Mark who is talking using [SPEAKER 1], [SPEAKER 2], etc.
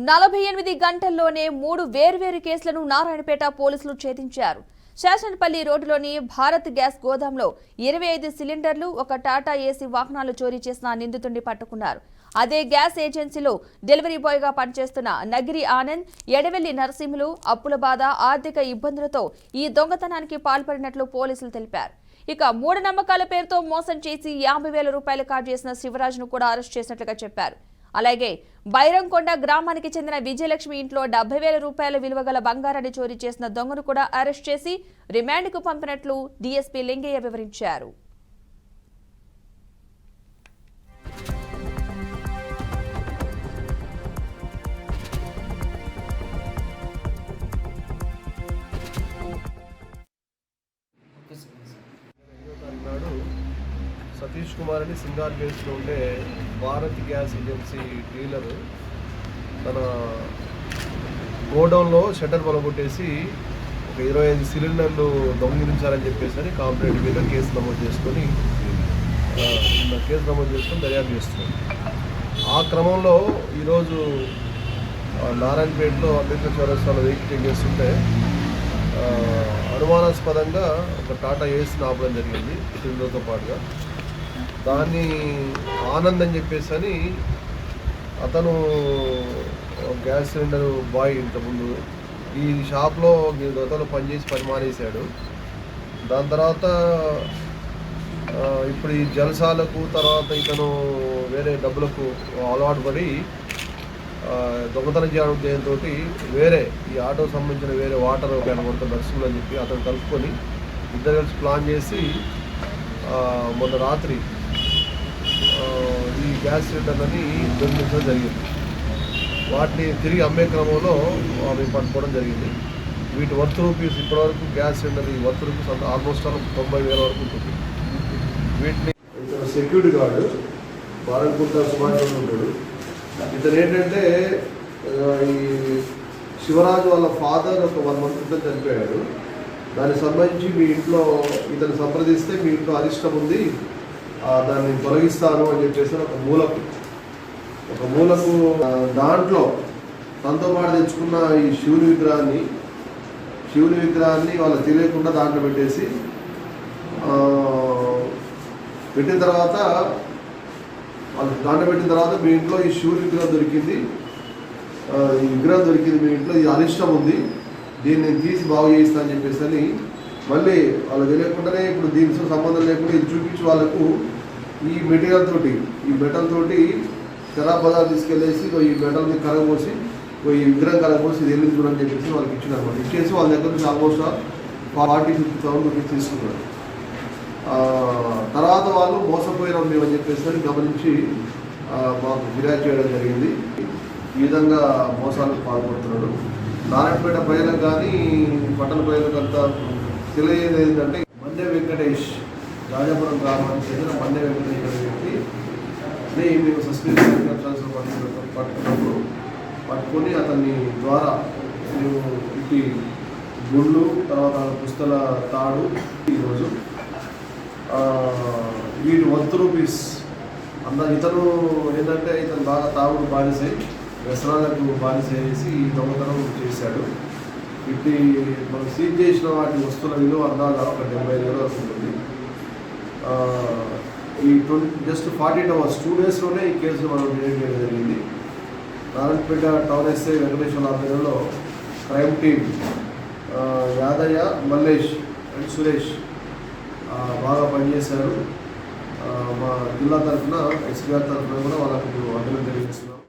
[SPEAKER 1] 48 గంటల్లోనే 3 వేర్వేరు కేసులను నారాయణపేట పోలీసులు ఛేదించారు. శాసనపల్లి రోడ్డులోని భారత్ గ్యాస్ గోదాంలో 25 సిలిండర్లు, ఒక టాటా ఏసీ వాహనాలు చోరీ చేసిన నిందితుడిని పట్టుకున్నారు. అదే గ్యాస్ ఏజెన్సీలో డెలివరీ బాయ్గా పనిచేస్తున్న నగిరి ఆనంద్, ఎడవెల్లి నరసింహులు అప్పుల బాధ, ఆర్థిక ఇబ్బందులతో ఈ దొంగతనానికి పాల్పడినట్లు పోలీసులు తెలిపారు. ఇక మూఢనమ్మకాల పేరుతో మోసం చేసి 50,000 రూపాయలు కాజేసిన శివరాజ్ను కూడా అరెస్ట్ చేసినట్లుగా చెప్పారు. అలాగే బైరంకొండ గ్రామానికి చెందిన విజయలక్ష్మి ఇంట్లో 70,000 రూపాయల విలువగల బంగారాన్ని చోరీ చేసిన దొంగను కూడా అరెస్ట్ చేసి రిమాండ్కు పంపినట్లు డీఎస్పీ లింగయ్య వివరించారు.
[SPEAKER 2] సతీష్ కుమార్ అని సింగార్ బేస్లో ఉండే భారత్ గ్యాస్ ఏజెన్సీ డీలర్ తన గోడౌన్లో షట్టర్ పలగొట్టేసి ఒక 25 సిలిండర్లు దొంగిలించాలని చెప్పేసి కాంప్లైంట్ మీద కేసు నమోదు చేసుకొని దర్యాప్తు చేస్తున్నాం. ఆ క్రమంలో ఈరోజు నారాయణపేటలో అంబేద్కర్ చౌరస్తాలో వెహికల్ చెక్ చేస్తుంటే అనుమానాస్పదంగా ఒక టాటా ఏసీని ఆపడం జరిగింది సిలిండర్తో పాటుగా. దాన్ని ఆనంద్ అని చెప్పేసి అతను గ్యాస్ సిలిండర్ బాయ్ ఇంతకుముందు ఈ షాప్లో గతంలో పని మానేశాడు. దాని తర్వాత ఇప్పుడు ఈ జలసాలకు తర్వాత ఇతను వేరే డబ్బులకు అలవాటు పడి దొంగతనం చేయడం ఉద్దేశంతో వేరే ఈ ఆటోకు సంబంధించిన వేరే వాటర్ కొడత నర్సులు అని చెప్పి అతను కలుపుకొని ఇద్దరు కలిసి ప్లాన్ చేసి మొన్న రాత్రి ఈ గ్యాస్ సిలిండర్లని దొంగిలించడం జరిగింది. వాటిని తిరిగి అమ్మే క్రమంలో అవి పట్టుకోవడం జరిగింది. వీటి వర్త్ రూపీస్ ఇప్పటివరకు గ్యాస్ సిలిండర్ ఈ వర్త్ రూపీస్ ఆల్మోస్ట్ 90,000 వరకు ఉంటుంది. వీటిని ఇతను సెక్యూరిటీ గార్డు బారంకుంట సుమారు ఉంటాడు. ఇతను ఏంటంటే ఈ శివరాజు వాళ్ళ ఫాదర్ ఒక 1 month క్రితం చనిపోయాడు. దానికి సంబంధించి మీ ఇంట్లో ఇతను సంప్రదిస్తే మీ ఇంట్లో అరిష్టం ఉంది, దాన్ని తొలగిస్తాను అని చెప్పేసి ఒక మూలకు దాంట్లో తనతో పాటు తెచ్చుకున్న ఈ శివుని విగ్రహాన్ని వాళ్ళకి తెలియకుండా దాంట్లో పెట్టిన తర్వాత మీ ఇంట్లో ఈ శివుని విగ్రహం దొరికింది, మీ ఇంట్లో ఈ అరిష్టం ఉంది, దీన్ని తీసి బాగు చేయిస్తా అని చెప్పేసి మళ్ళీ వాళ్ళకి తెలియకుండానే ఇప్పుడు దీనితో సంబంధం లేకుండా ఇది చూపించి వాళ్ళకు ఈ మెటీరియల్ తోటి శరాబ్ బజార్ తీసుకెళ్ళేసి ఈ మెటల్ మీద కరగపోసి ఈ విగ్రహం కరగపోసి ఇది వెళ్ళి చూడని చెప్పేసి వాళ్ళకి ఇచ్చినారు. ఇచ్చేసి వాళ్ళ దగ్గర నుంచి ఆల్మోస్ట్ 40,000-50,000 రూపీస్ తీసుకున్నారు. తర్వాత వాళ్ళు మోసపోయినాం మేమని చెప్పేసి గమనించి మాకు ఫిర్యాదు చేయడం జరిగింది. ఈ విధంగా మోసాలకు పాల్పడుతున్నాడు. నారాయణపేట ప్రజలకు కానీ పట్టణ ప్రజలకు అంతా తెలియదు ఏంటంటే మండే వెంకటేష్ రాజాపురం గ్రామానికి చెందిన మండే వెంకటేష్ అనే వ్యక్తి మేము సస్పెన్స్ పట్టుకొని అతన్ని ద్వారా మేము ఇటు గుళ్ళు తర్వాత పుస్తల తాడు ఈరోజు వీటి వర్త్ రూపీస్ ఇతను ఏంటంటే ఇతను బాగా తాగుడు బానిసై వ్యసనాలకు బానిసేసి ఈ దొంగతనం చేశాడు. ఇటు మనం సీజ్ చేసిన వాటి వస్తువుల విలువ అందాగా ఒక 70,000 వరకు ఉంటుంది. ఈ జస్ట్ 48 hours 2 daysలోనే ఈ కేసును మనం డిటెక్ట్ చేయడం జరిగింది. నారాయణపేట టౌన్ ఎస్ఐ వెంకటేశ్వర ఆధ్వర్యంలో crime team Yadayya, Mallesh and Suresh బాగా పనిచేశారు. మా జిల్లా తరఫున ఎస్పీ గారి తరఫున కూడా వాళ్ళకు అభినందనలు తెలియజేస్తున్నాం.